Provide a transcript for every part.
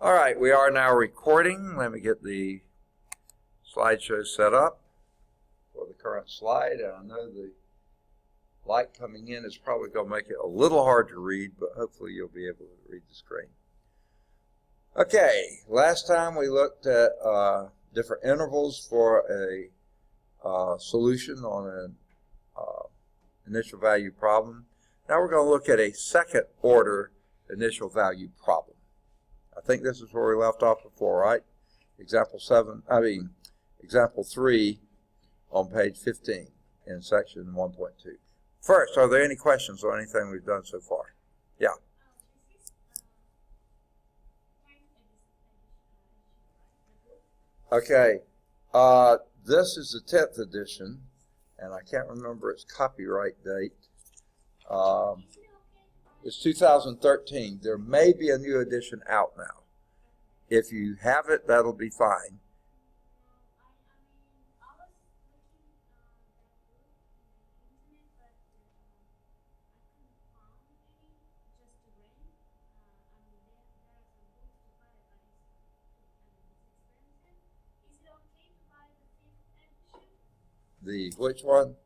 All right, we are now recording. Let me get the slideshow set up for the current slide. And I know the light coming in is probably going to make it a little hard to read, but hopefully you'll be able to read the screen. Okay, last time we looked at different intervals for a solution on an initial value problem. Now we're going to look at a second order initial value problem. I think this is where we left off before, right? Example 3 on page 15 in section 1.2. First, are there any questions on anything we've done so far? Yeah. Okay. This is the 10th edition, and I can't remember its copyright date. It's 2013. There may be a new edition out now. If you have it, that'll be fine. The which one?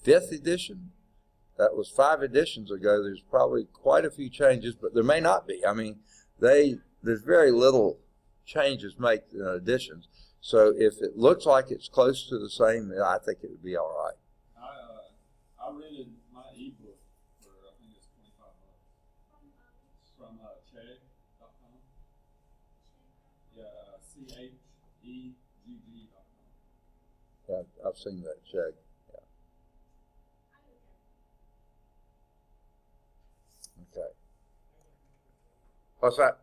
5th edition? That was 5 editions ago. There's probably quite a few changes, but there may not be. I mean, there's very little changes made in additions. So if it looks like it's close to the same, I think it would be all right. I rented my ebook for, I think it's $25 from chegg.com. Yeah, CHEGG.com. Yeah, I've seen that, Chegg. Okay. What's that?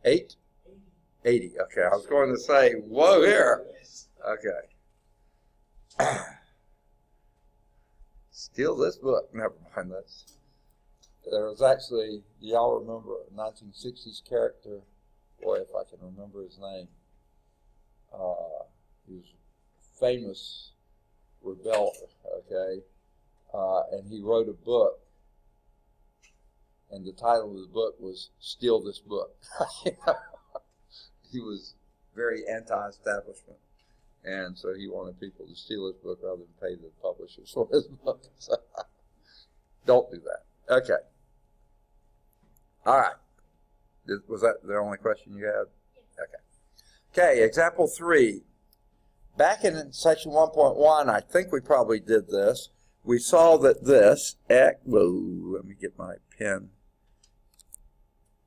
8? 80. Okay, I was going to say, whoa here. Okay. Steal this book. Never mind. There was actually, y'all remember a 1960s character? Boy, if I can remember his name. He was a famous rebel, okay? And he wrote a book. And the title of the book was Steal This Book. He was very anti-establishment. And so he wanted people to steal his book rather than pay the publishers for his book. So don't do that. Okay. All right. Was that the only question you had? Okay. Okay, example 3. Back in section 1.1, I think we probably did this. We saw that this, let me get my pen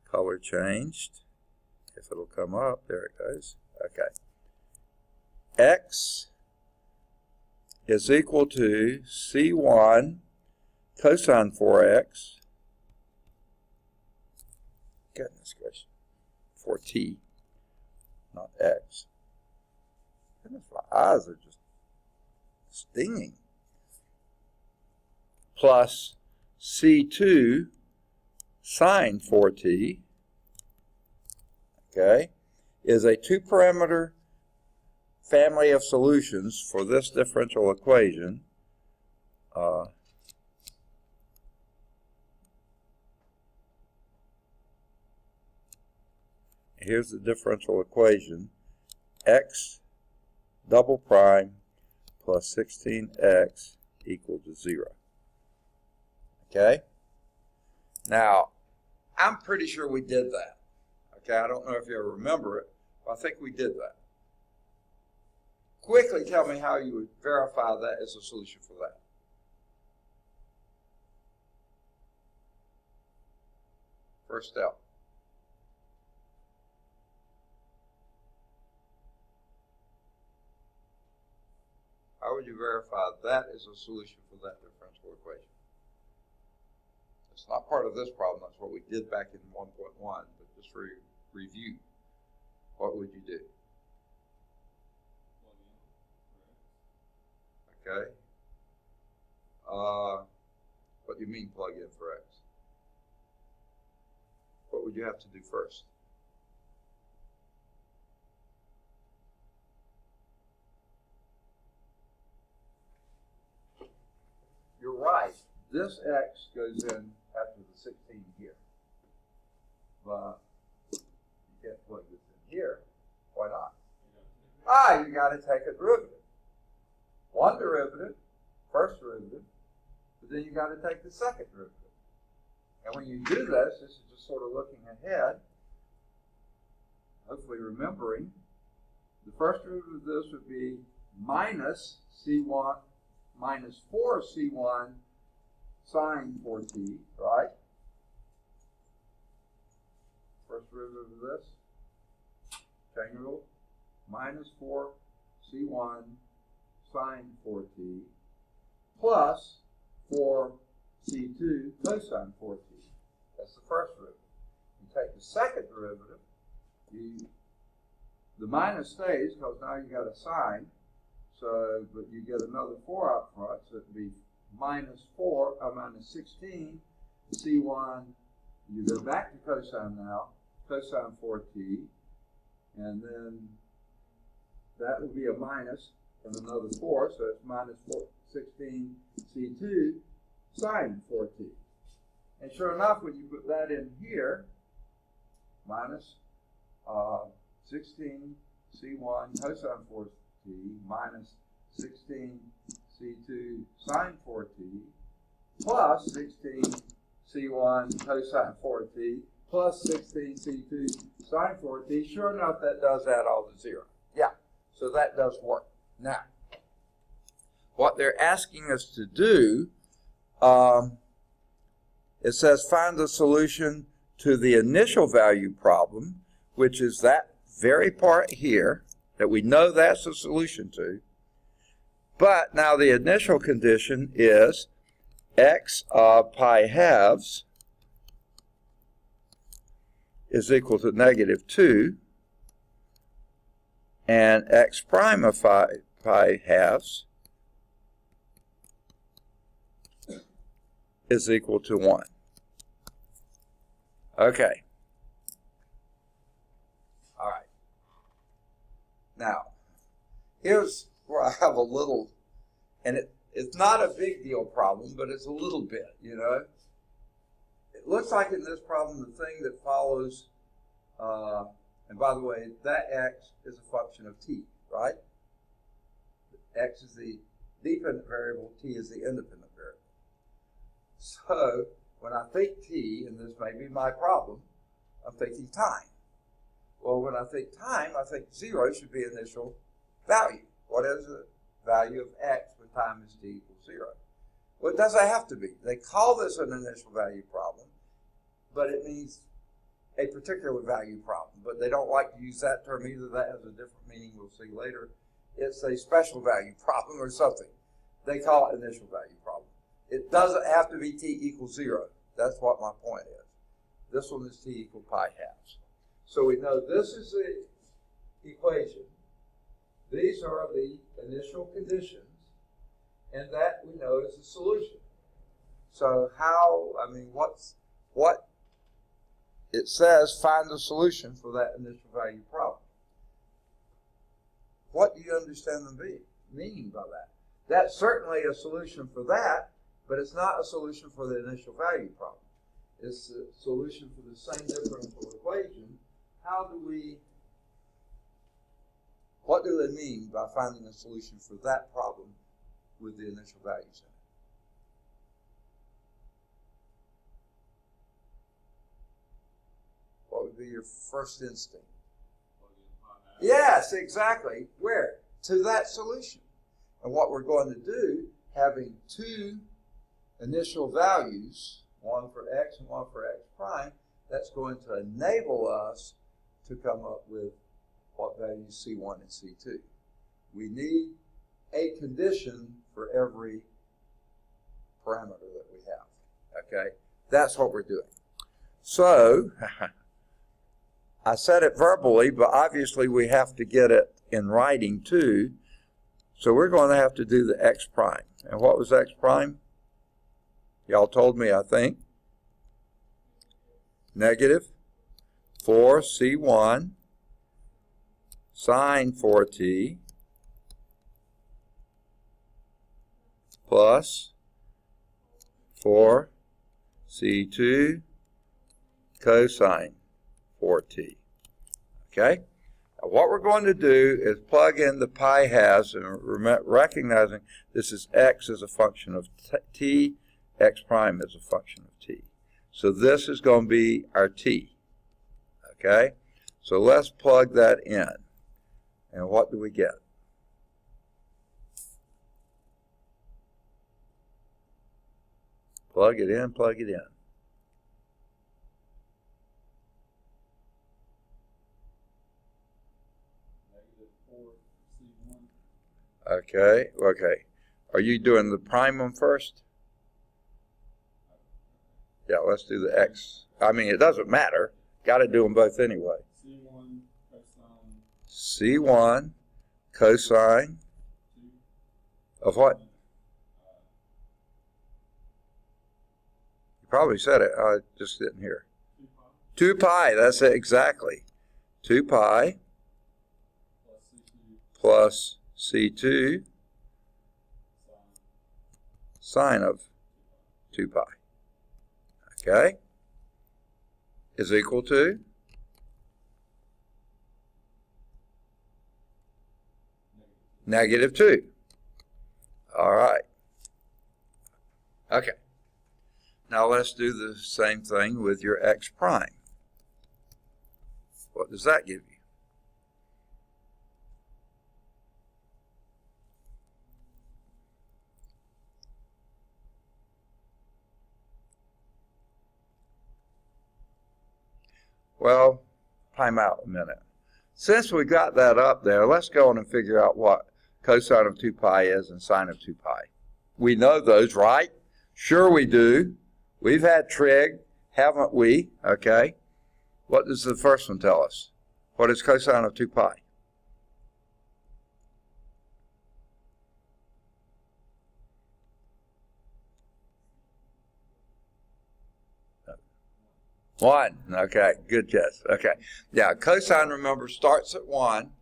color changed. If it'll come up, there it goes. Okay. X is equal to C1 cosine 4x. Goodness gracious. 4t, not x. Goodness, my eyes are just stinging. Plus C2 sine 4t, okay, is a 2-parameter family of solutions for this differential equation. Here's the differential equation. X double prime plus 16x equal to 0. Okay? Now, I'm pretty sure we did that. Okay, I don't know if you ever remember it, but I think we did that. Quickly tell me how you would verify that as a solution for that. First step. How would you verify that is a solution for that differential equation? It's not part of this problem. That's what we did back in 1.1, but just for review, what would you do? Okay. What do you mean plug in for x? What would you have to do first? You're right. This x goes in after the 16 here. you can't plug this in here. Why not? You got to take a derivative. One derivative, first derivative, but then you got to take the second derivative. And when you do this is just sort of looking ahead, hopefully remembering, the first derivative of this would be minus C1 minus 4C1 sine 4t, right? First derivative of this, chain rule, minus 4C1 sine 4t plus 4C2 cosine 4t. That's the first derivative. You take the second derivative, the minus stays because now you got a sine, but you get another 4 out front, so it'd be minus 16 C1. You go back to cosine now, cosine 4t, and then that will be a minus and another 4, so it's minus 16 C2 sine 4t. And sure enough, when you put that in here, minus 16 C1 cosine 4t minus 16 C2 sine 4t plus 16 C1 cosine 4t plus 16 C2 sine 4t. Sure enough, that does add all to 0. Yeah, so that does work. Now, what they're asking us to do, it says find the solution to the initial value problem, which is that very part here that we know that's the solution to. But now the initial condition is x of pi halves is equal to negative 2, and x prime of pi halves is equal to 1. Okay. All right. Now, here's where I have a little, and it's not a big deal problem, but it's a little bit, you know. It looks like in this problem, the thing that follows, and by the way, that x is a function of t, right? X is the dependent variable, t is the independent variable. So, when I think t, and this may be my problem, I'm thinking time. Well, when I think time, I think 0 should be initial value. What is the value of x when time is t equals 0? Well, it doesn't have to be. They call this an initial value problem, but it means a particular value problem. But they don't like to use that term either. That has a different meaning we'll see later. It's a special value problem or something. They call it initial value problem. It doesn't have to be t equals 0. That's what my point is. This one is t equal pi halves. So we know this is the equation. These are the initial conditions, and that we know is the solution. So what it says, find the solution for that initial value problem. What do you understand the meaning by that? That's certainly a solution for that, but it's not a solution for the initial value problem. It's a solution for the same differential equation. What do they mean by finding a solution for that problem with the initial values in it? What would be your first instinct? Yes, exactly. Where? To that solution. And what we're going to do, having two initial values, one for x and one for x prime, that's going to enable us to come up with what values C1 and C2. We need a condition for every parameter that we have. Okay? That's what we're doing. So, I said it verbally, but obviously we have to get it in writing too. So we're going to have to do the x prime. And what was x prime? Y'all told me, I think. Negative 4c1 sine 4t plus 4c2 cosine 4t. Okay? Now what we're going to do is plug in the pi halves, and recognizing this is x as a function of t, x prime as a function of t. So this is going to be our t. Okay? So let's plug that in. And what do we get? Plug it in, plug it in. Okay, okay. Are you doing the primum first? Yeah, let's do the x. I mean, it doesn't matter. Got to do them both anyway. C1 cosine of what? You probably said it. I just didn't hear. 2 pi, that's it exactly. 2 pi plus C2 sine of 2 pi. Okay? Is equal to -2. All right. Okay. Now let's do the same thing with your x prime. What does that give you? Well, time out a minute. Since we got that up there, let's go on and figure out what cosine of 2 pi is and sine of 2 pi. We know those, right? Sure we do. We've had trig, haven't we? Okay. What does the first one tell us? What is cosine of 2 pi? One. Okay, good guess. Okay. Yeah, cosine, remember, starts at 1,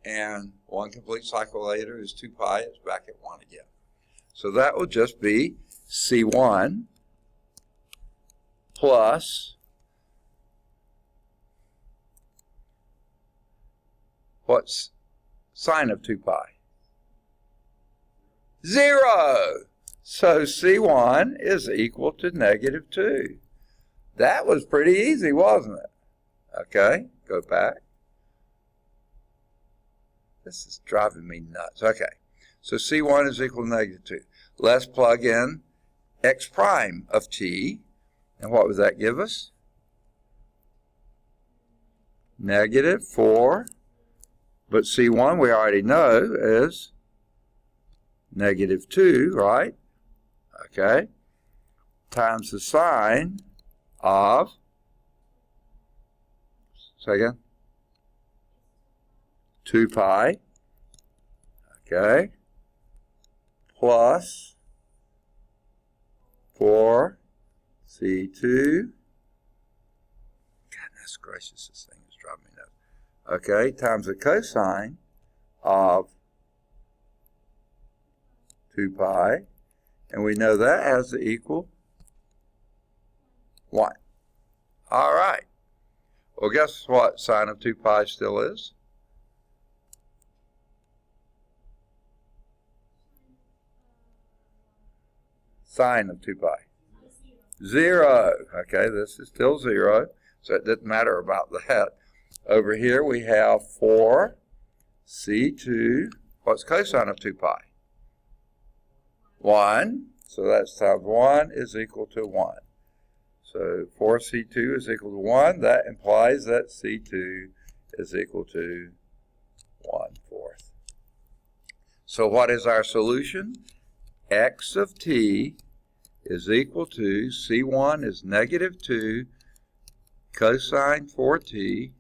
and one complete cycle later is 2 pi. It's back at 1 again. So that will just be C1 plus what's sine of 2 pi? 0. So C1 is equal to -2. That was pretty easy, wasn't it? Okay, go back. This is driving me nuts. Okay, so C1 is equal to -2. Let's plug in x prime of t, and what would that give us? -4, but C1 we already know is -2, right? Okay, times the sine of, say again, 2 pi, okay, plus 4C2, goodness gracious, this thing is driving me nuts, okay, times the cosine of 2 pi, and we know that has to equal 1. All right. Well, guess what sine of 2 pi still is? Sine of 2 pi. 0. Okay, this is still 0, so it doesn't matter about that. Over here we have 4C2. What's cosine of 2 pi? 1. So that's times 1 is equal to 1. So 4C2 is equal to 1. That implies that C2 is equal to 1/4. So what is our solution? X of t is equal to, C1 is -2 cosine 4t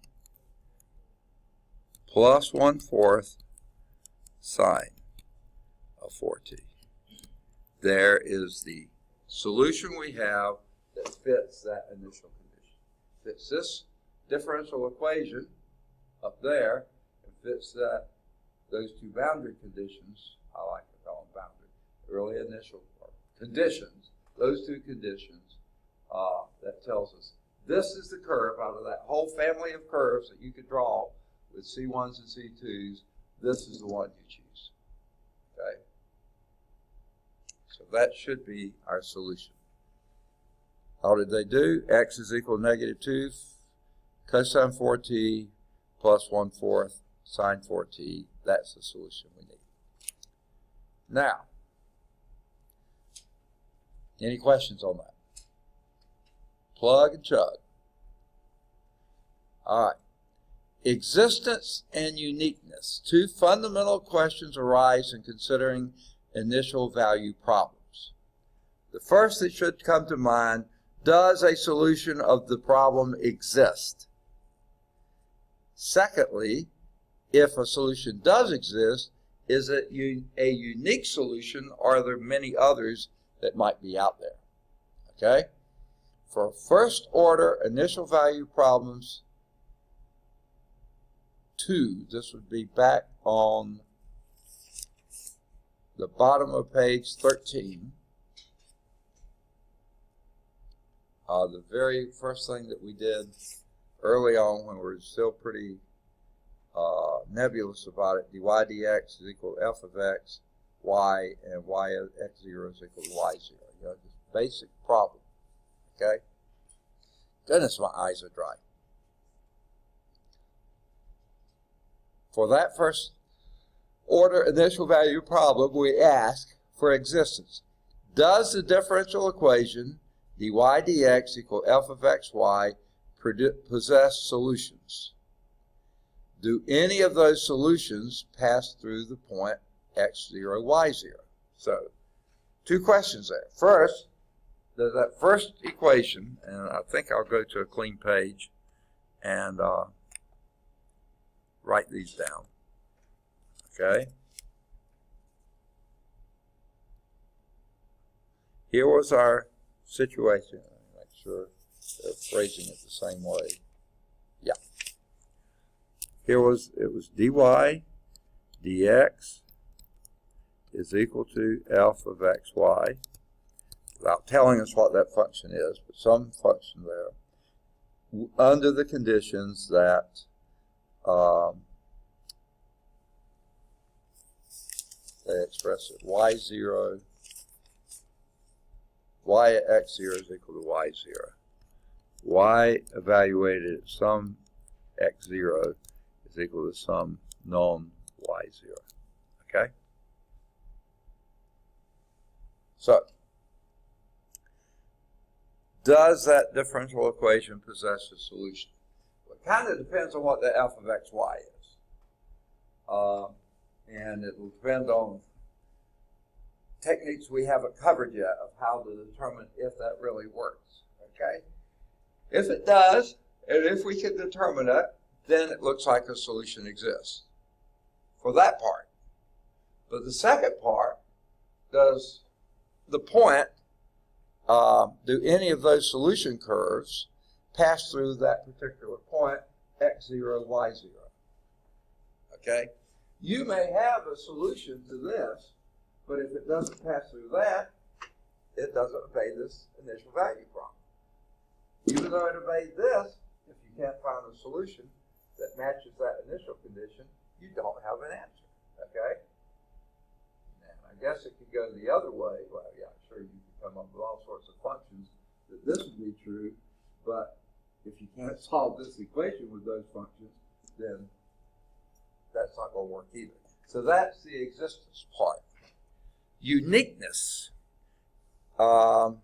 plus 1/4 sine of 4t. There is the solution we have that fits that initial condition. Fits this differential equation up there, and fits that those two boundary conditions. I like to call them boundary, really initial conditions. Those two conditions that tells us This is the curve out of that whole family of curves that you could draw with C1s and C2s. This is the one you choose. Okay? So that should be our solution. How did they do? X is equal to negative 2 cosine 4t plus 1/4 sine 4t. That's the solution we need. Now, any questions on that? Plug and chug. All right. Existence and uniqueness. Two fundamental questions arise in considering initial value problems. The first that should come to mind, does a solution of the problem exist? Secondly, if a solution does exist, is it a unique solution, or are there many others that might be out there? Okay? For first order initial value problems 2, this would be back on the bottom of page 13. The very first thing that we did early on when we were still pretty nebulous about it, dy dx is equal to f of x, y, and y of x0 is equal to y0. You know, this basic problem. Okay? Goodness, my eyes are dry. For that first order initial value problem, we ask for existence. Does the differential equation dy dx equal f of xy possess solutions? Do any of those solutions pass through the point x0, y0? So, two questions there. First, does that first equation, and I think I'll go to a clean page and write these down. Okay? Here was our situation. Make sure they're phrasing it the same way. Yeah. It was dy dx is equal to f of xy, without telling us what that function is, but some function there, under the conditions that they express it y0, y at x0 is equal to y0. Y evaluated at some x0 is equal to some known y0. Okay? So, does that differential equation possess a solution? Well, it kind of depends on what the f of xy is. And it will depend on techniques we haven't covered yet of how to determine if that really works. Okay? If it does, and if we can determine it, then it looks like a solution exists for that part. But the second part, does the point, do any of those solution curves pass through that particular point, x0, y0? Okay? You may have a solution to this, but if it doesn't pass through that, it doesn't obey this initial value problem. Even though it obeyed this, if you can't find a solution that matches that initial condition, you don't have an answer. Okay? And I guess it could go the other way. Well, yeah, sure, you could come up with all sorts of functions that this would be true, but if you can't solve this equation with those functions, then that's not going to work either. So that's the existence part. Uniqueness. Okay?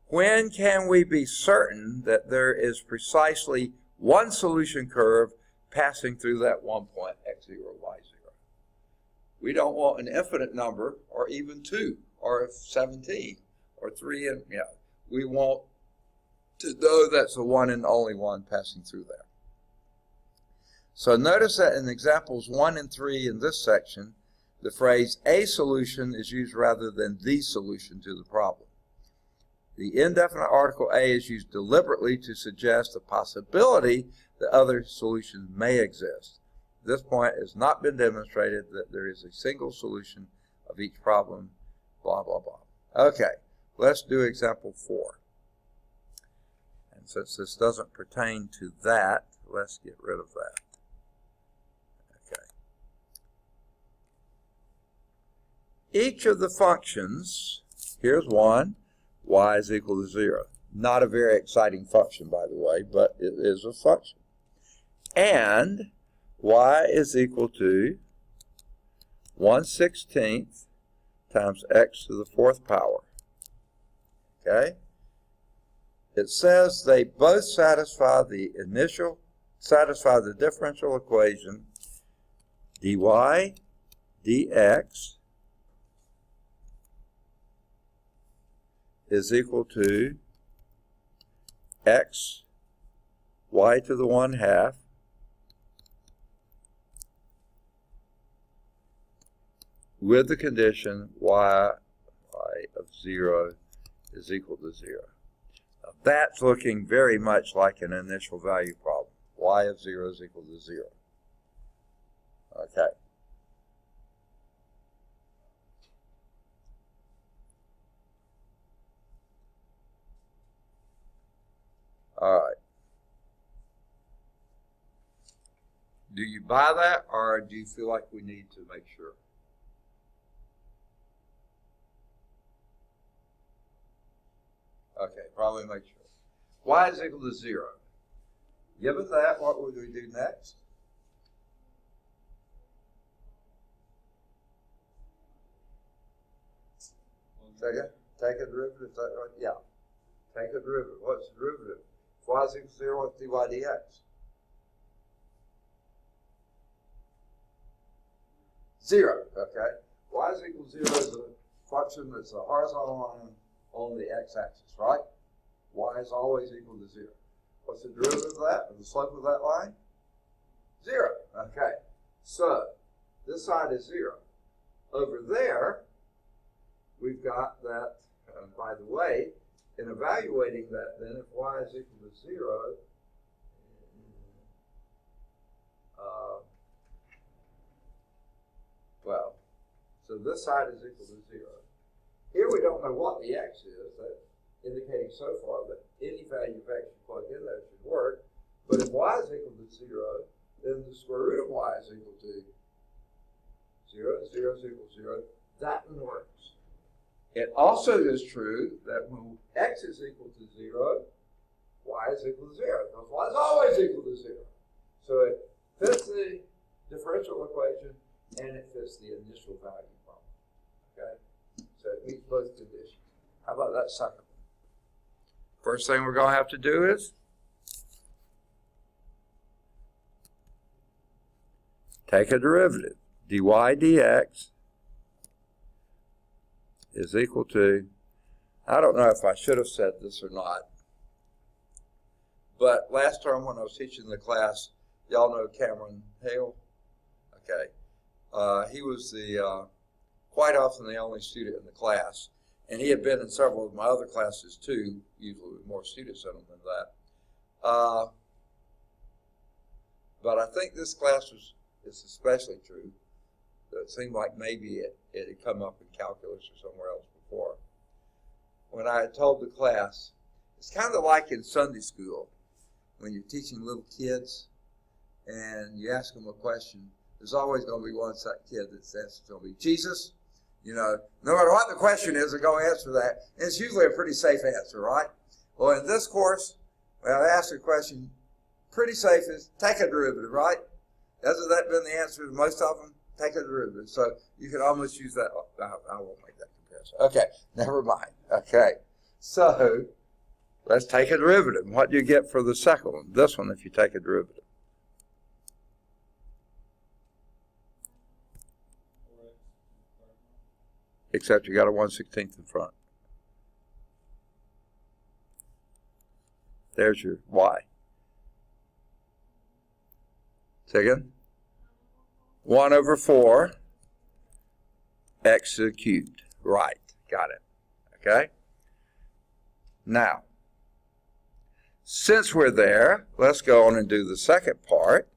When can we be certain that there is precisely one solution curve passing through that one point, x0, y0? We don't want an infinite number, or even 2, or 17, or 3, and yeah. We want to know that's the one and only one passing through there. So notice that in examples 1 and 3 in this section, the phrase a solution is used rather than the solution to the problem. The indefinite article a is used deliberately to suggest the possibility that other solutions may exist. At this point, it has not been demonstrated that there is a single solution of each problem, blah, blah, blah. Okay, let's do example 4. since this doesn't pertain to that, let's get rid of that. Okay. Each of the functions, here's one, y is equal to 0. Not a very exciting function, by the way, but it is a function. And y is equal to 1/16 times x to the 4th power. Okay? It says they both satisfy the differential equation dy dx is equal to x y to the 1/2 with the condition y of 0 is equal to 0. Now that's looking very much like an initial value problem. Y of 0 is equal to 0. Okay. All right. Do you buy that, or do you feel like we need to make sure? Okay, probably make sure. Y is equal to 0. Given that, what would we do next? Second, take a derivative, is that right? Yeah. Take a derivative. What's the derivative? If y is equal to 0, what's dy dx? 0, okay? Y is equal to 0 is a function that's a horizontal line on the x-axis, right? Y is always equal to 0. What's the derivative of that, of the slope of that line? 0, okay. So, this side is 0. Over there, we've got that, by the way, in evaluating that, then if y is equal to 0, well, so this side is equal to 0. Here we don't know what the x is. That's indicating so far that any value of x you plug in there should work. But if y is equal to 0, then the square root of y is equal to 0. 0 is equal to 0. That one works. It also is true that when x is equal to 0, y is equal to 0. Because y is always equal to 0. So it fits the differential equation and it fits the initial value problem. Okay? So it meets both conditions. How about that second one? First thing we're going to have to do is take a derivative. Dy dx is equal to, I don't know if I should have said this or not, but last term when I was teaching the class, y'all know Cameron Hale? Okay. He was quite often the only student in the class, and he had been in several of my other classes too, usually with more students in them than that. But I think this class is especially true. It seemed like maybe it had come up in calculus or somewhere else before. When I had told the class, it's kind of like in Sunday school, when you're teaching little kids and you ask them a question, there's always going to be one kid that's answer going to be Jesus. You know, no matter what the question is, they're going to answer that. And it's usually a pretty safe answer, right? Well, in this course, when I asked the question, pretty safe is take a derivative, right? Hasn't that been the answer to most of them? Take a derivative. So you can almost use that. I won't make that comparison. Okay, never mind. Okay, so let's take a derivative. What do you get for the second one? This one, if you take a derivative. Except you got a 1/16 in front. There's your y. Say again? 1 over 4 x to the cubed. Right. Got it. Okay? Now, since we're there, let's go on and do the second part,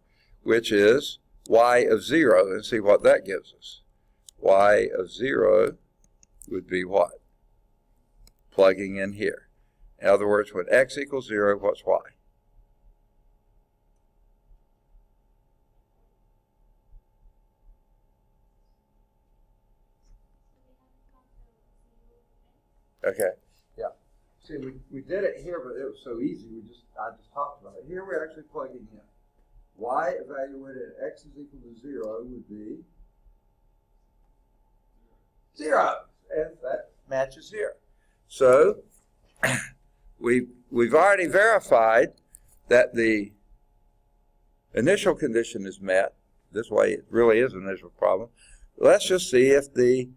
which is y of 0, and see what that gives us. Y of 0 would be what? Plugging in here. In other words, when x equals 0, what's y? Okay, yeah. See, we did it here, but it was so easy. I just talked about it. Here we're actually plugging in. Y evaluated at x is equal to 0 would be 0, and that matches here. So we've already verified that the initial condition is met. This way it really is an initial problem. Let's just see if the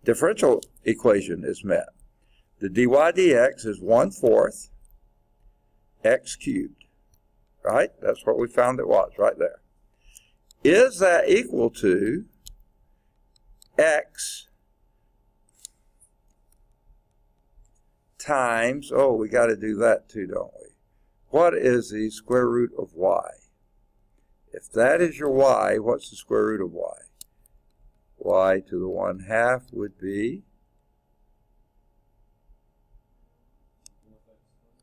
differential equation is met. The dy dx is 1/4 x cubed, right? That's what we found it was, right there. Is that equal to x times, oh, we got to do that too, don't we? What is the square root of y? If that is your y, what's the square root of y? Y to the 1/2 would be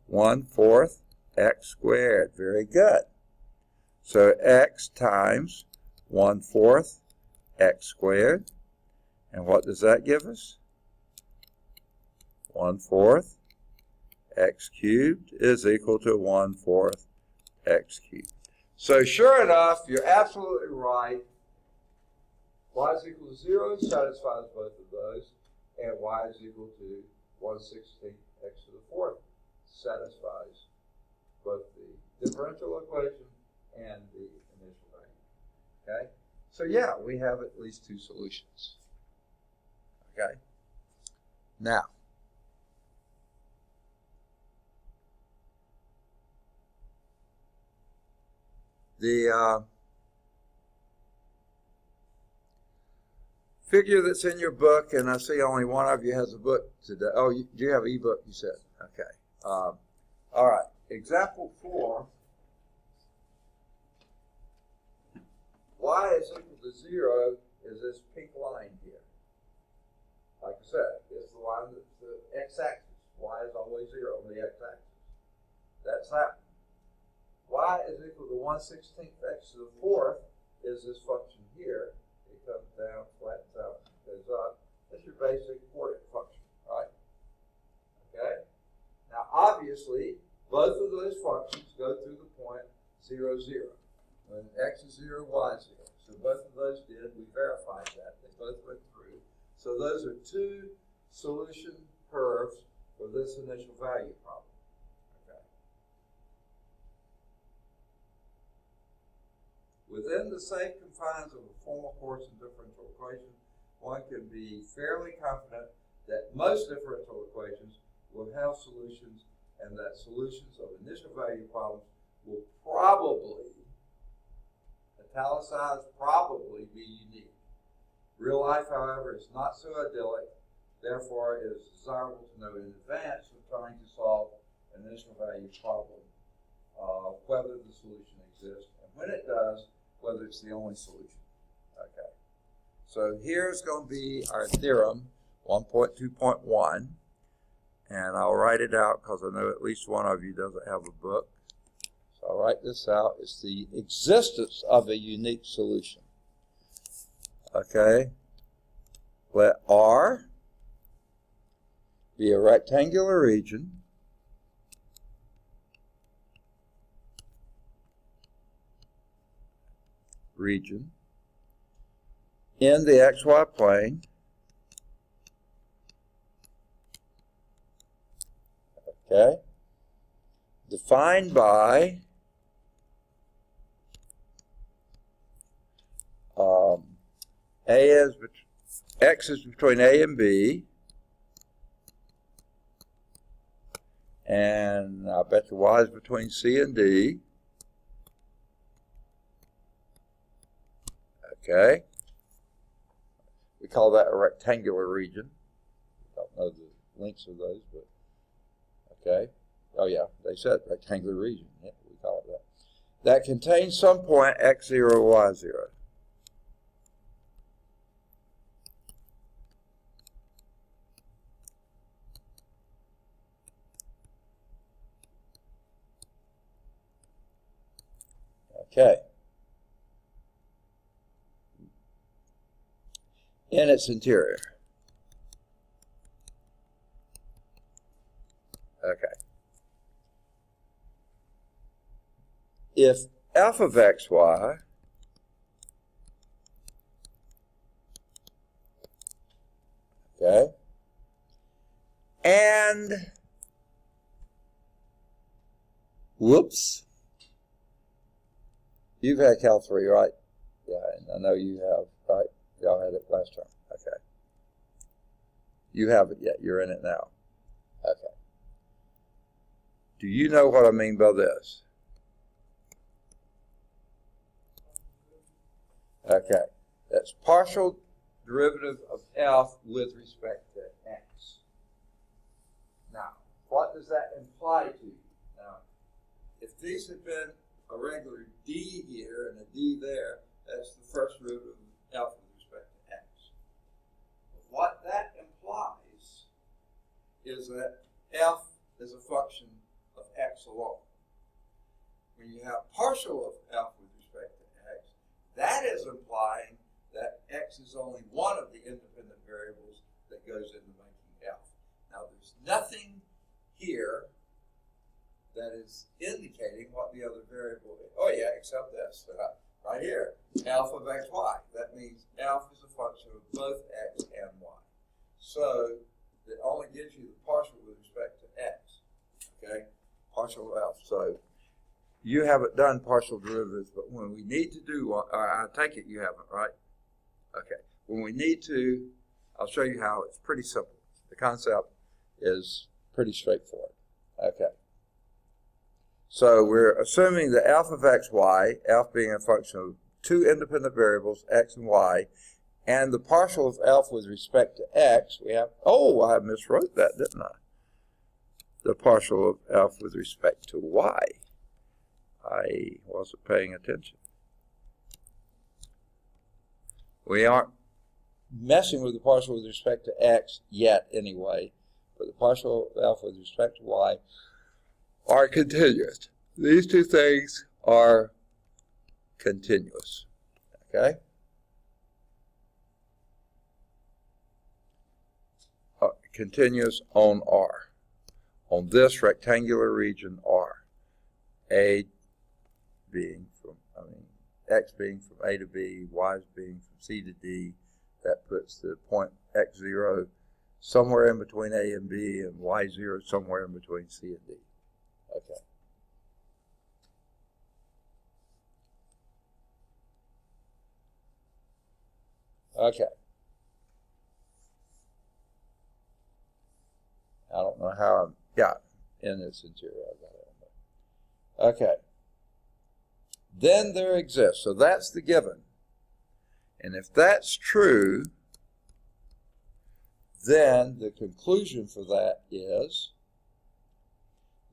1/4 x squared. Very good. So x times 1/4 x squared. And what does that give us? 1/4 x cubed is equal to 1/4 x cubed. So sure enough, you're absolutely right. Y is equal to 0 satisfies both of those, and y is equal to 1/16 x to the 4th satisfies both the differential equation and the initial value. Okay? So yeah, we have at least two solutions. Okay? Now, the figure that's in your book, and I see only one of you has a book today. Oh, do you have an e-book, you said? Okay. All right. Example 4. Y is equal to 0 is this pink line here. Like I said, it's the line that's the x-axis. Y is always 0 on the x-axis. That's that. Y is equal to 1/16 x to the 4th is this function here. It comes down, flattens out, goes up. That's your basic coordinate function, right? Okay? Now, obviously, both of those functions go through the point 0, 0. When x is 0, y is 0. So both of those did. We verified that. They both went through. So those are two solution curves for this initial value problem. Okay. Within the safe confines of a formal course in differential equations, one can be fairly confident that most differential equations will have solutions, and that solutions of initial value problems will probably, italicized, probably be unique. Real life, however, is not so idyllic. Therefore, it is desirable to know in advance of trying to solve an initial value problem whether the solution exists, and when it does, whether it's the only solution. Okay. So here's going to be our theorem 1.2.1, and I'll write it out because I know at least one of you doesn't have a book. So I'll write this out. It's the existence of a unique solution. Okay. Let R be a rectangular region in the xy plane. Okay. Defined by x is between A and B, and I bet you y is between C and D. Okay. We call that a rectangular region. Don't know the lengths of those, but okay. Oh yeah, they said rectangular region. Yeah, we call it that. That contains some point x0, y0. Okay. In its interior. Okay. If f of xy okay, and whoops, you've had Cal 3, right? Yeah, and I know you have, right? Y'all had it last term. Okay. You haven't yet. You're in it now. Okay. Do you know what I mean by this? Okay. That's partial derivative of f with respect to x. Now, what does that imply to you? Now, if these had been a regular d here and a d there, that's the first derivative of f with respect to x. But what that implies is that f is a function of x alone. When you have partial of f with respect to x, that is implying that x is only one of the independent variables that goes into making f. Now, there's nothing here that is indicating what the other variable is. Oh yeah, except this, right here, f of xy. That means f is a function of both x and y. So it only gives you the partial with respect to x. Okay, partial of f. So you haven't done partial derivatives, but when we need to do one, I take it you haven't, right? Okay. When we need to, I'll show you how. It's pretty simple. The concept is pretty straightforward. Okay. So we're assuming that f of xy, f being a function of two independent variables, x and y, and the partial of f with respect to x, we have, oh, I miswrote that, didn't I? The partial of f with respect to y. I wasn't paying attention. We aren't messing with the partial with respect to x yet anyway, but the partial of f with respect to y are continuous. These two things are continuous. Okay? Continuous on R. On this rectangular region R. A being from, X being from A to B, Y being from C to D. That puts the point X0 somewhere in between A and B, and Y0 somewhere in between C and D. Okay. Okay. I don't know how I'm, yeah, in this interior. I got it. Okay. Then there exists, so that's the given. And if that's true, then the conclusion for that is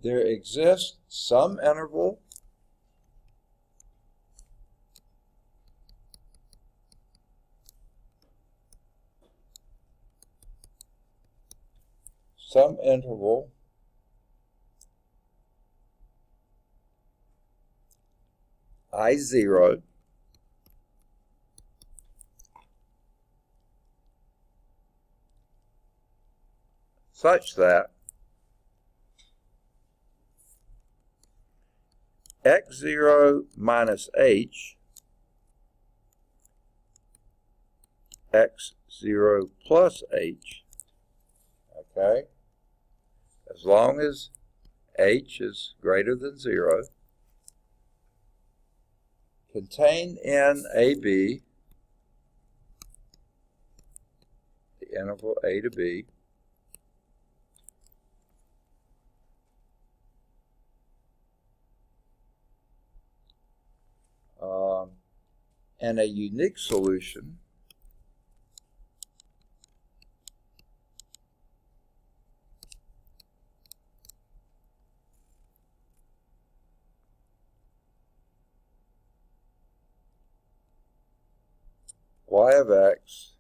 there exists some interval I0 such that x0 minus h, x0 plus h, okay, as long as h is greater than 0, contained in AB, the interval A to B, and a unique solution y of x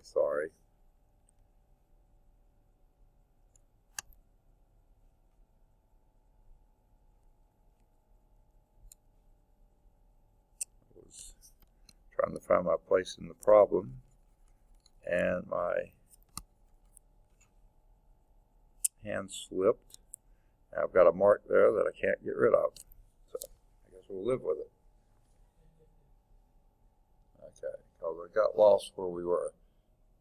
sorry. I was trying to find my place in the problem, and my hand slipped. I've got a mark there that I can't get rid of. So I guess we'll live with it. Okay, because I got lost where we were.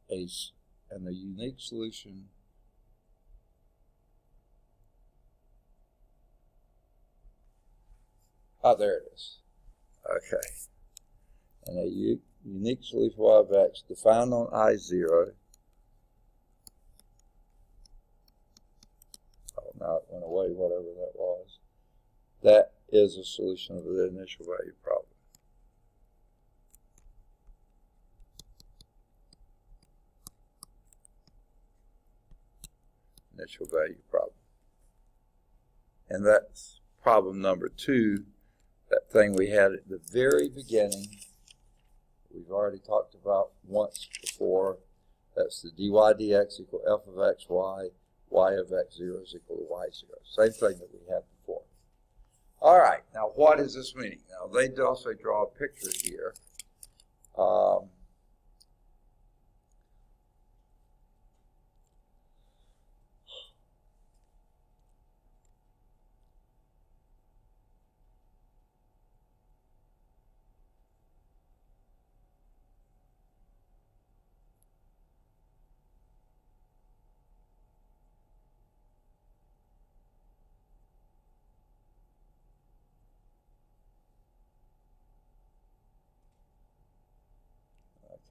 And the unique solution there it is. Okay. And a unique solution y of x defined on I0. Oh, now it went away, whatever that was. That is a solution of the initial value problem. Initial value problem. And that's problem number 2, that thing we had at the very beginning. We've already talked about once before. That's the dy dx equal f of xy, y of x0 is equal to y0. Same thing that we had before. All right, now what is this meaning? Now they also draw a picture here.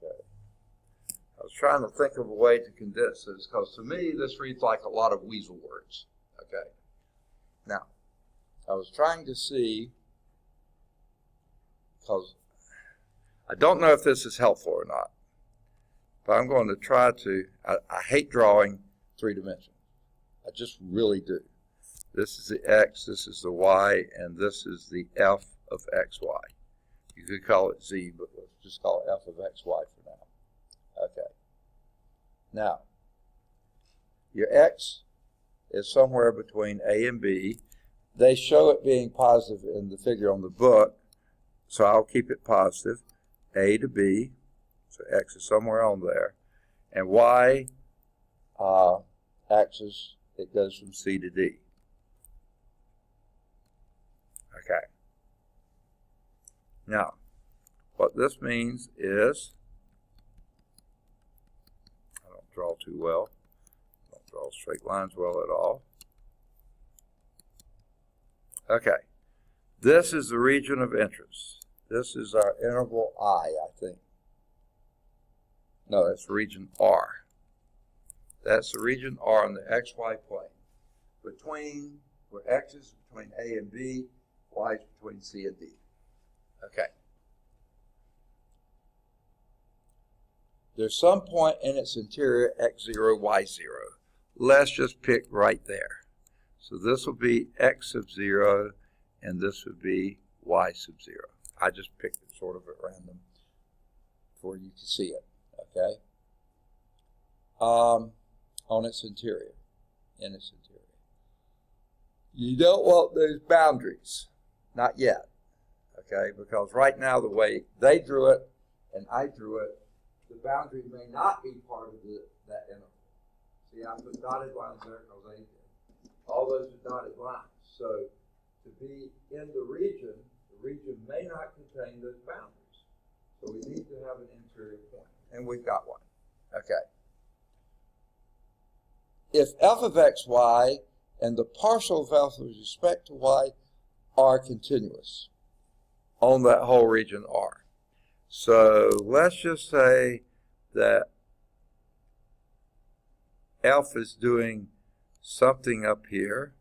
Okay. I was trying to think of a way to condense this, because to me this reads like a lot of weasel words. Okay. Now, I was trying to see, because I don't know if this is helpful or not, but I'm going to try to. I hate drawing 3 dimensions. I just really do. This is the x, this is the y, and this is the f of xy. You could call it z, but let's just call it f of xy for now. Okay. Now, your x is somewhere between a and b. They show it being positive in the figure on the book, so I'll keep it positive. A to b, so x is somewhere on there. And y axis, it goes from c to d. Okay. Now, what this means is, I don't draw too well. I don't draw straight lines well at all. Okay. This is the region of interest. This is our interval I think. No, that's region R. That's the region R on the xy plane. Between, where x is between A and B, y is between C and D. Okay. There's some point in its interior, x0, y0. Let's just pick right there. So this will be x sub 0, and this would be y sub 0. I just picked it sort of at random for you to see it. Okay? On its interior, in its interior. You don't want those boundaries, not yet. Okay? Because right now, the way they drew it and I drew it, the boundary may not be part of that interval. See, I put dotted lines there because they did. All those are dotted lines. So to be in the region may not contain those boundaries. So we need to have an interior point. And we've got one. Okay. If f of xy and the partial of f with respect to y are continuous on that whole region R. So let's just say that f is doing something up here.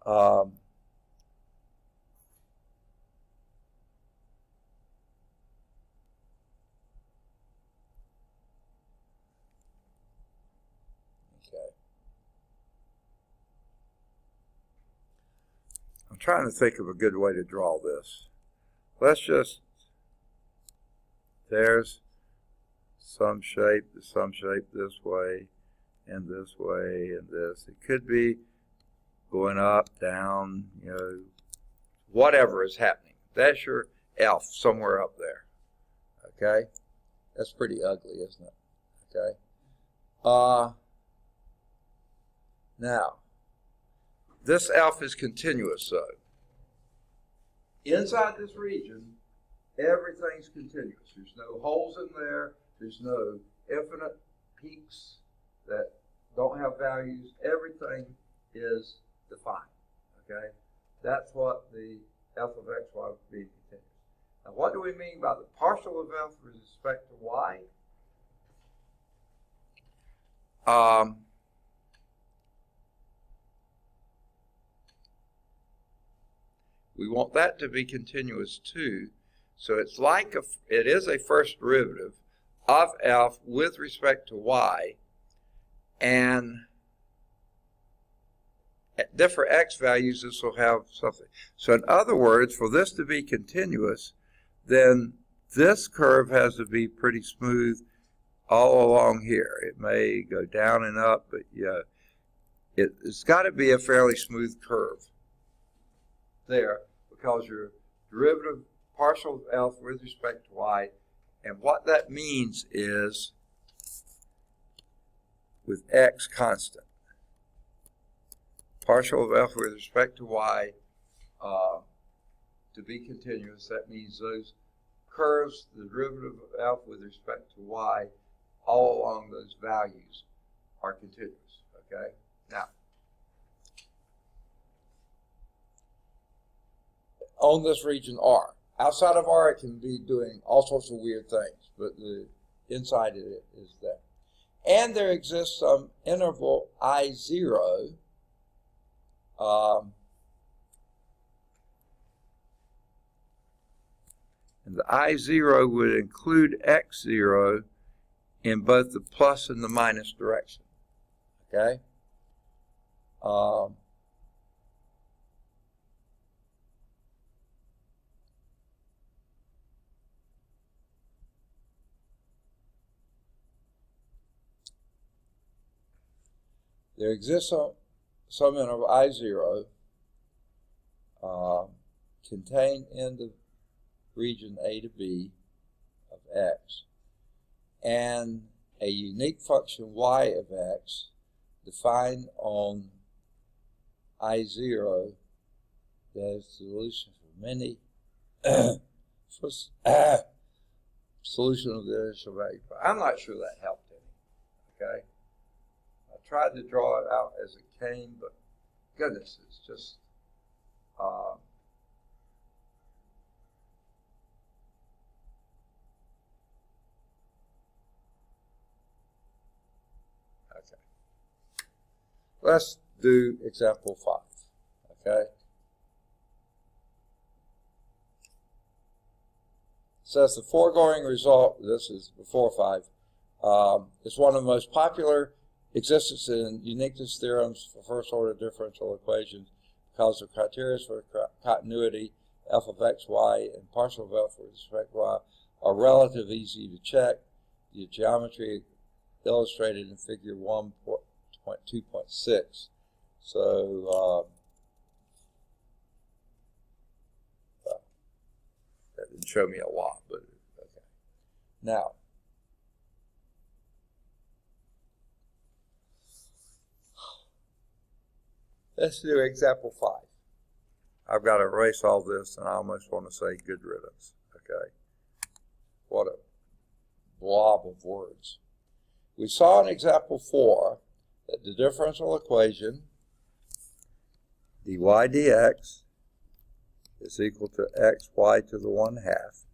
I'm trying to think of a good way to draw this. Let's just there's some shape this way, and this way, and this. It could be going up, down, whatever is happening. That's your F somewhere up there. Okay? That's pretty ugly, isn't it? Okay? Now, this F is continuous, so inside this region, everything's continuous. There's no holes in there. There's no infinite peaks that don't have values. Everything is defined. Okay? That's what the f of x, y being continuous. Now, what do we mean by the partial of f with respect to y? We want that to be continuous too. So it's like it is a first derivative of f with respect to y, and at different x values this will have something. So in other words, for this to be continuous, then this curve has to be pretty smooth all along here. It may go down and up, but yeah, it's got to be a fairly smooth curve there, because your derivative partial of f with respect to y, and what that means is with x constant, partial of f with respect to y to be continuous, that means those curves, the derivative of f with respect to y, all along those values are continuous. Okay? Now, on this region R. Outside of R, it can be doing all sorts of weird things, but the inside of it is that. And there exists some interval I0, and the I0 would include X0 in both the plus and the minus direction. Okay? There exists some interval I0 contained in the region A to B of x, and a unique function y of x defined on I0 that is the solution for many solution of the initial value. I'm not sure that helped any. Okay? I tried to draw it out as it came, but goodness, it's just okay. Let's do example 5. Okay? Says the foregoing result, this is before 5, is one of the most popular existence in uniqueness theorems for first order differential equations, because the criteria for continuity f of x, y, and partial of f with respect to y are relatively easy to check. The geometry illustrated in figure 1.2.6. So that didn't show me a lot, but okay. Now, let's do example 5. I've got to erase all this, and I almost want to say good riddance. Okay? What a blob of words. We saw in example 4 that the differential equation dy dx is equal to xy to the 1/2.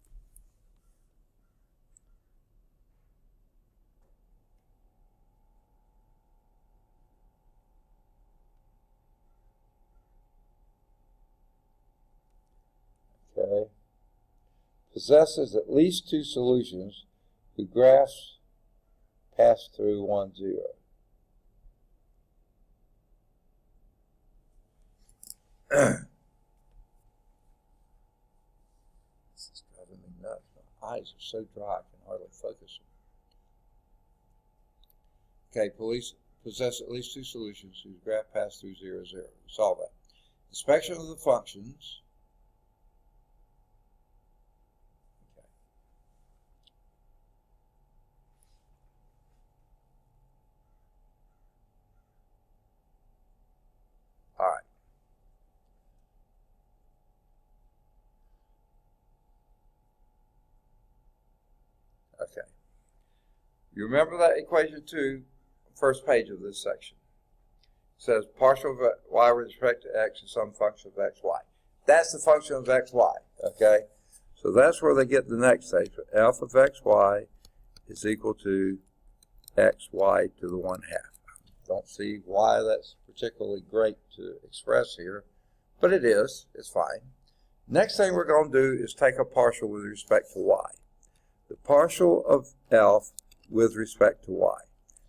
Okay, possesses at least 2 solutions whose graphs pass through 1, 0. This is driving me nuts. eyes are so dry I can hardly focus them. Okay, possess at least two solutions whose graph pass through 0, 0. We saw that. Inspection of the functions. Okay. All right. Okay. You remember that equation 2, first page of this section. It says partial of y with respect to x is some function of xy. That's the function of xy, okay? So that's where they get the next stage. F of xy is equal to xy to the 1/2. Don't see why that's particularly great to express here, but it is. It's fine. Next thing we're going to do is take a partial with respect to y. The partial of f with respect to y.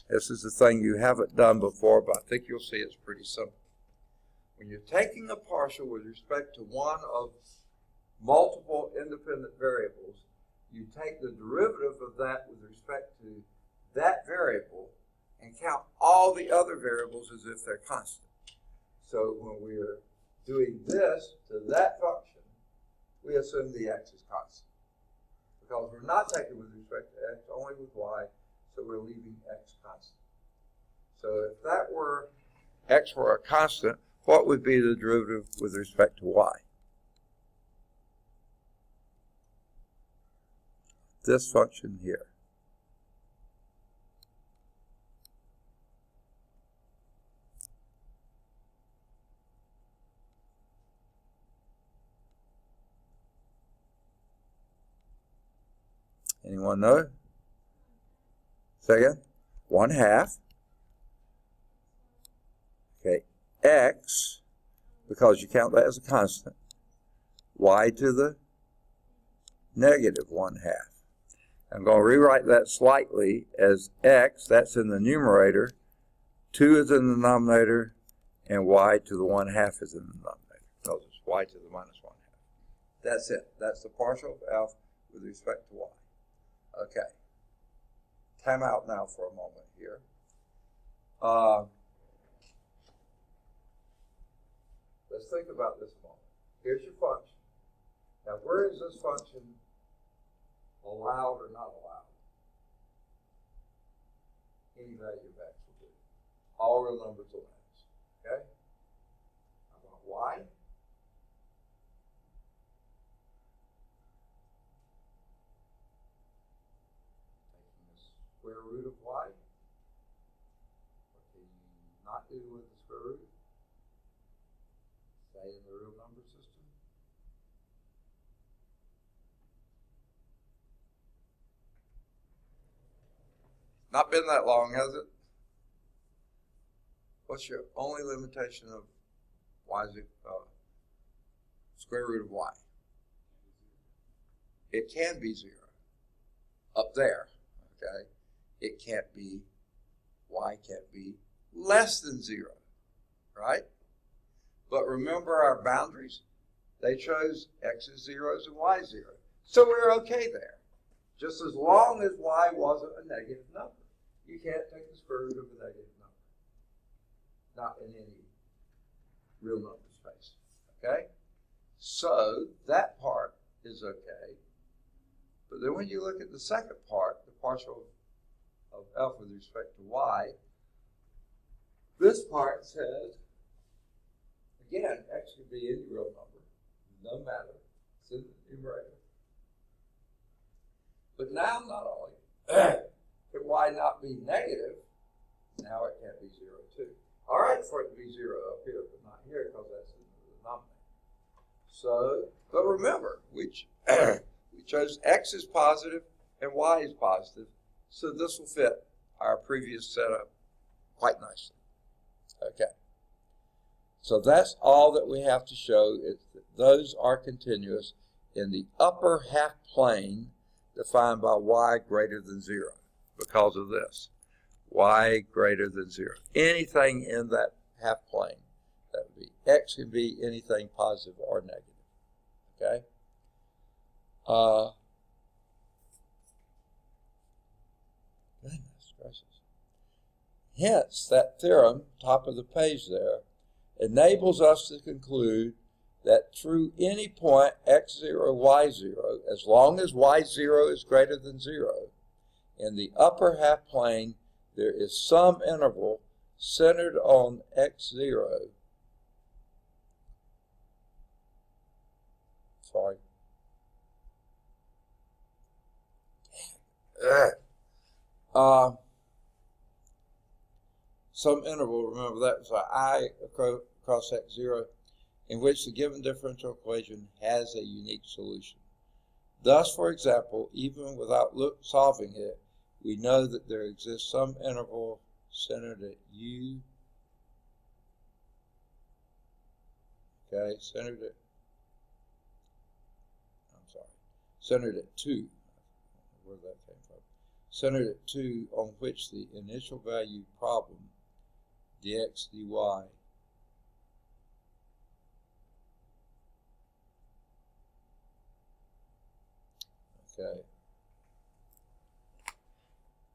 This is the thing you haven't done before, but I think you'll see it's pretty simple. When you're taking a partial with respect to one of multiple independent variables, you take the derivative of that with respect to that variable and count all the other variables as if they're constant. So when we're doing this to that function, we assume the x is constant. Because we're not taking with respect to x, only with y, so we're leaving x constant. So if that were, x were a constant, what would be the derivative with respect to y? This function here. Anyone know? Second? 1/2. Okay. X, because you count that as a constant. Y to the negative 1/2. I'm going to rewrite that slightly as x, that's in the numerator, 2 is in the denominator, and y to the 1/2 is in the denominator. Notice y to the minus 1/2. That's it. That's the partial of f with respect to y. Okay. Time out now for a moment here. Let's think about this a moment. Here's your function. Now, where is this function allowed or not allowed? Any value of x will do. All real numbers will x. Okay? How about y? Taking the square root of y. What can you not do with the square root? Say in the real number system. Not been that long, has it? What's your only limitation of y is square root of y? It can be 0. Up there, okay? It can't be, y can't be less than 0, right? But remember our boundaries? They chose x is 0s and y is 0. So we're okay there. Just as long as y wasn't a negative number. You can't take the square root of a negative number. Not in any real number space. Okay? So that part is okay. But then when you look at the second part, the partial of f with respect to y, this part says, again, x can be any real number, no matter, it's in the numerator. But now not only can y not be negative, now it can't be 0 too. All right for it to be 0 up here, but not here because that's in the denominator. So, but remember, we chose x is positive and y is positive, so this will fit our previous setup quite nicely. Okay. So that's all that we have to show, is that those are continuous in the upper half plane defined by y greater than 0 because of this. Y greater than 0. Anything in that half plane, that would be x can be anything positive or negative. Okay? Hence, that theorem, top of the page there, enables us to conclude that through any point x0, y0, as long as y0 is greater than 0, in the upper half plane there is some interval centered on x0. Sorry. Some interval, remember that was I across x0, in which the given differential equation has a unique solution. Thus, for example, even without solving it, we know that there exists some interval centered at u, centered at 2, where that came from, centered at 2, on which the initial value problem, dx dy,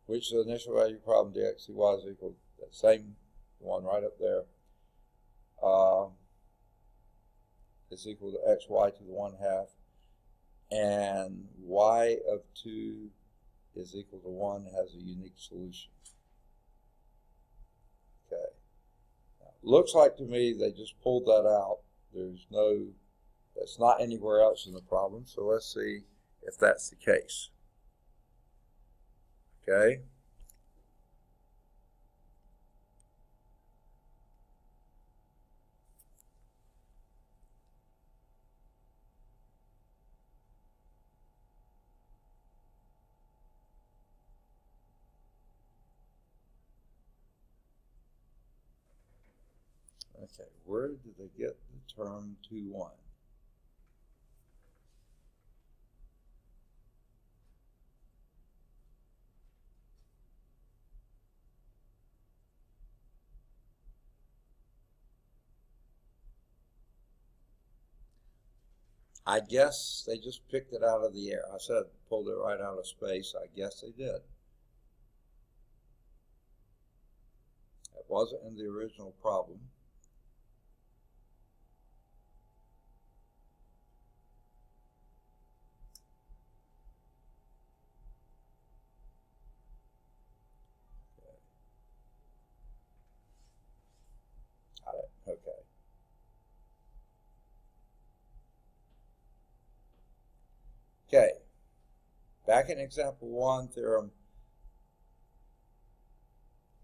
which the initial value problem dx dy is equal to that same one right up there, is equal to xy to the 1/2, and y of 2 is equal to 1 has a unique solution. Okay. Now, looks like to me they just pulled that out. That's not anywhere else in the problem, so let's see if that's the case. Okay. Okay, where did they get the term 2-1? I guess they just picked it out of the air. I said pulled it right out of space. I guess they did. It wasn't in the original problem. Got it. Okay. Okay. Back in example 1, theorem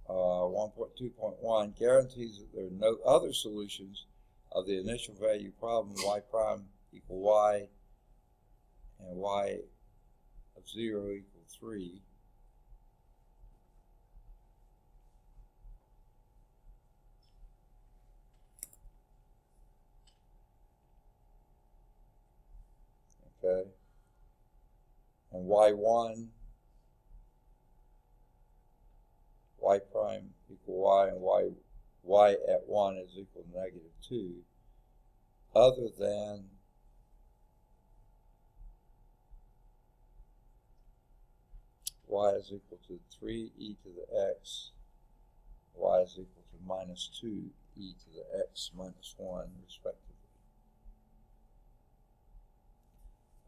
1.2.1 guarantees that there are no other solutions of the initial value problem y prime equal y and y of 0 equal 3. Okay. And y1, y prime equal y, and y at 1 is equal to -2, other than y is equal to 3e to the x, y is equal to -2e to the x minus 1, respectively.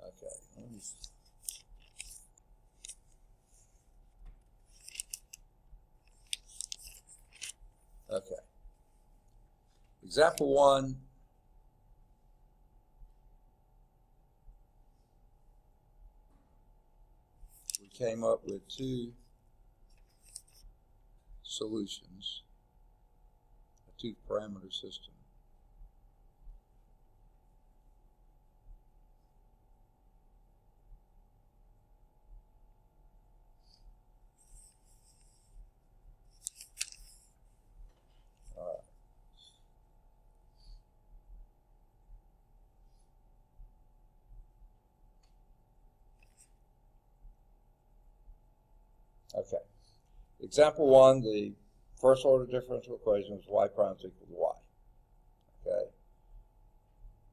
Okay, let me see. Okay. Example 1. We came up with 2 solutions, a 2-parameter system. Okay. Example 1, the first order differential equation is y prime is equal to y. Okay.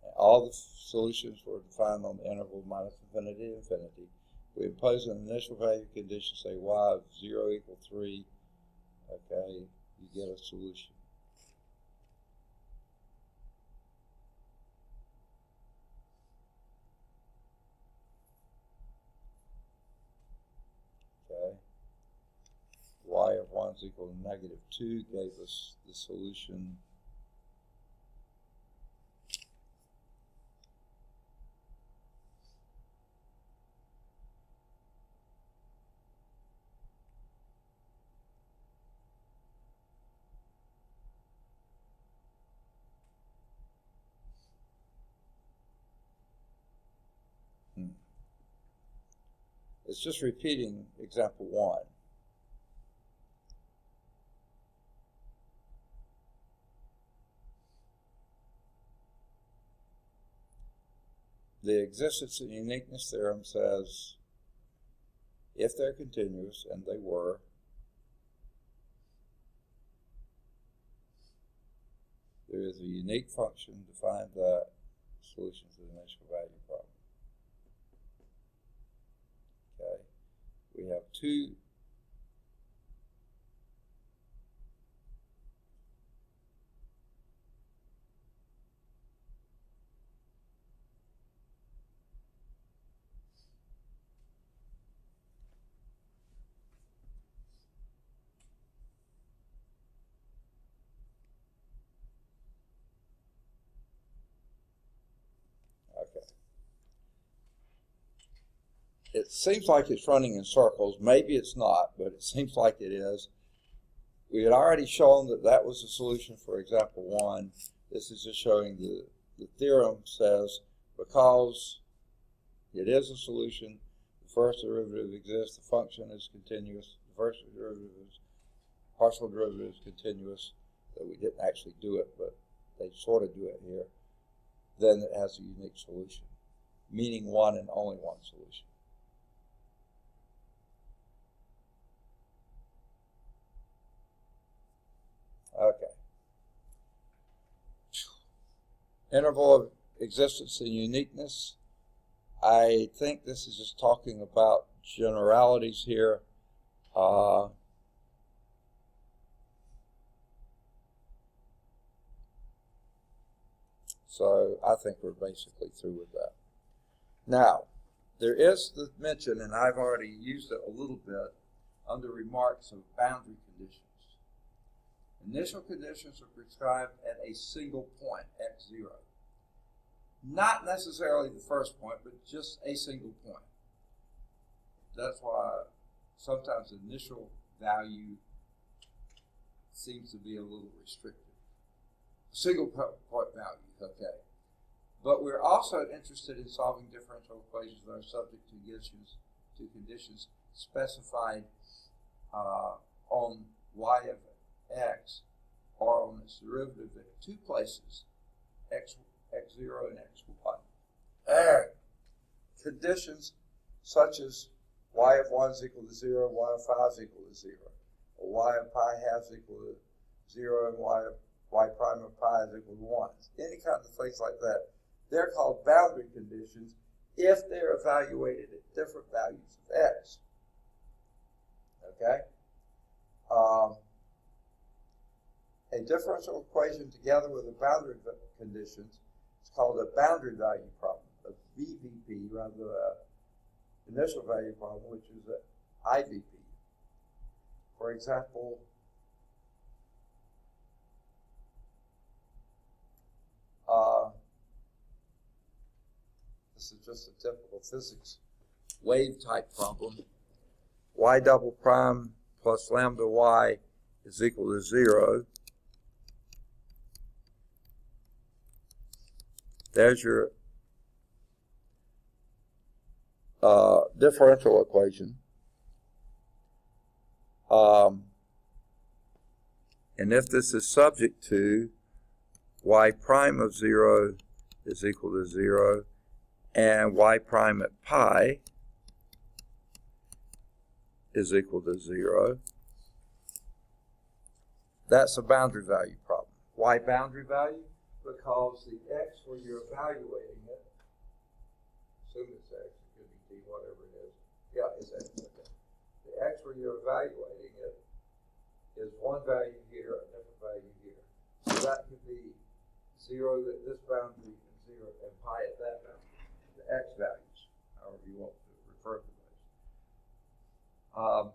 And all the solutions were defined on the interval minus infinity to infinity. We impose an initial value condition, say y of 0 equal 3, okay, you get a solution. Okay. Y of 1 is equal to negative 2 gave us the solution. It's just repeating example 1. The existence and uniqueness theorem says if they're continuous, and they were, there is a unique function to find that solution to the initial value problem. Okay, we have two it seems like it's running in circles. Maybe it's not, but it seems like it is. We had already shown that that was the solution for example 1. This is just showing the theorem says because it is a solution, the first derivative exists, the function is continuous, the first derivative is partial derivative is continuous, that we didn't actually do it, but they sort of do it here, then it has a unique solution, meaning one and only one solution. Okay. Interval of existence and uniqueness. I think this is just talking about generalities here. So I think we're basically through with that. Now, there is the mention, and I've already used it a little bit, under remarks of boundary conditions. Initial conditions are prescribed at a single point, x0. Not necessarily the first point, but just a single point. That's why sometimes initial value seems to be a little restricted. Single point value, okay. But we're also interested in solving differential equations that are subject to conditions specified on y of x or on its derivative at two places, x0 and x1. Conditions such as y of 1 is equal to 0, y of 5 is equal to 0, or y of pi half is equal to 0, and y prime of pi is equal to 1. Any kind of things like that. They're called boundary conditions if they're evaluated at different values of x. Okay? A differential equation together with a boundary conditions is called a boundary value problem, a BVP, rather than an initial value problem, which is an IVP. For example, this is just a typical physics wave type problem. Y double prime plus lambda y is equal to 0. There's your differential equation. And if this is subject to y prime of 0 is equal to 0, and y prime at pi is equal to 0, that's a boundary value problem. Why boundary value? Because the x where you're evaluating it, assume it's x, it could be t, whatever it is. Yeah, it's x. Okay. The x where you're evaluating it is one value here, a different value here. So that could be 0 at this boundary and 0 and pi at that boundary. The x values, however you want to refer to those.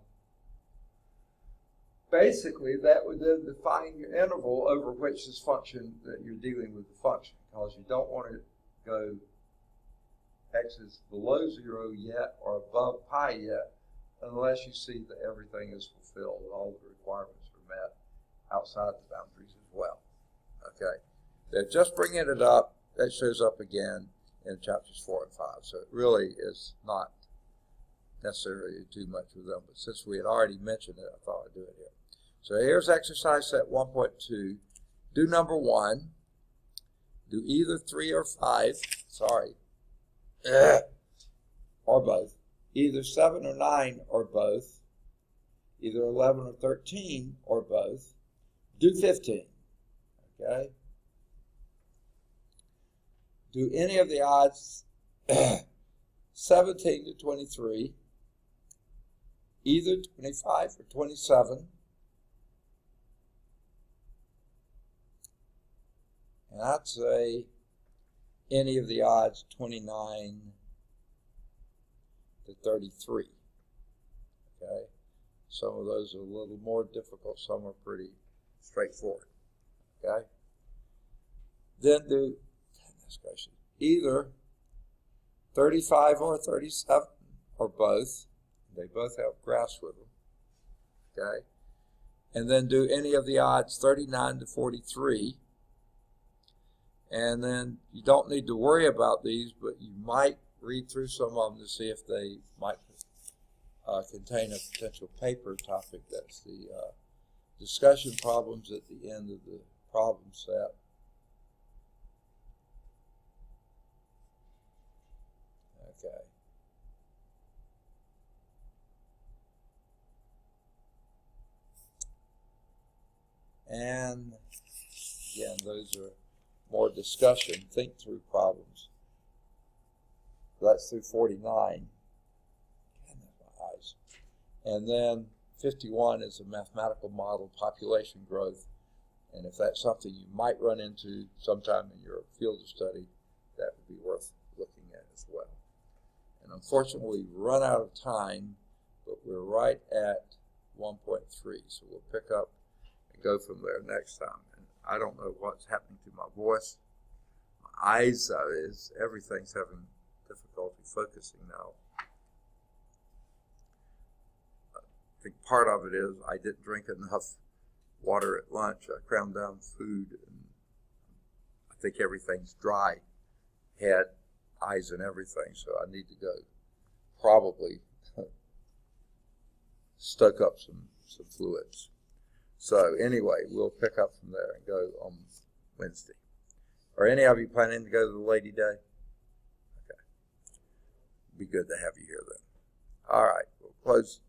Basically, that would then define your interval over which this function that you're dealing with the function, because you don't want to go x is below 0 yet or above pi yet, unless you see that everything is fulfilled, all the requirements are met outside the boundaries as well. Okay, they're just bringing it up. That shows up again in chapters 4 and 5. So it really is not necessarily too much with them, but since we had already mentioned it, I thought I'd do it here. So here's exercise set 1.2. Do number 1. Do either 3 or 5. Sorry. Or both. Either 7 or 9 or both. Either 11 or 13 or both. Do 15. Okay. Do any of the odds 17 to 23. Either 25 or 27. And I'd say any of the odds 29 to 33. Okay, some of those are a little more difficult, some are pretty straightforward. Okay, then do either 35 or 37 or both. They both have graphs with them. Okay, and then do any of the odds 39 to 43. And then you don't need to worry about these, but you might read through some of them to see if they might contain a potential paper topic. That's the discussion problems at the end of the problem set. Okay. And again, those are more discussion, think through problems. That's through 49. My eyes. And then 51 is a mathematical model, population growth. And if that's something you might run into sometime in your field of study, that would be worth looking at as well. And unfortunately, we've run out of time, but we're right at 1.3. So we'll pick up and go from there next time. I don't know what's happening to my voice. My eyes, everything's having difficulty focusing now. I think part of it is I didn't drink enough water at lunch. I crammed down food, and I think everything's dry. Head, eyes, and everything, so I need to go probably stoke up some fluids. So anyway, we'll pick up from there and go on Wednesday. Are any of you planning to go to the Lady Day? Okay. Be good to have you here then. All right, we'll close.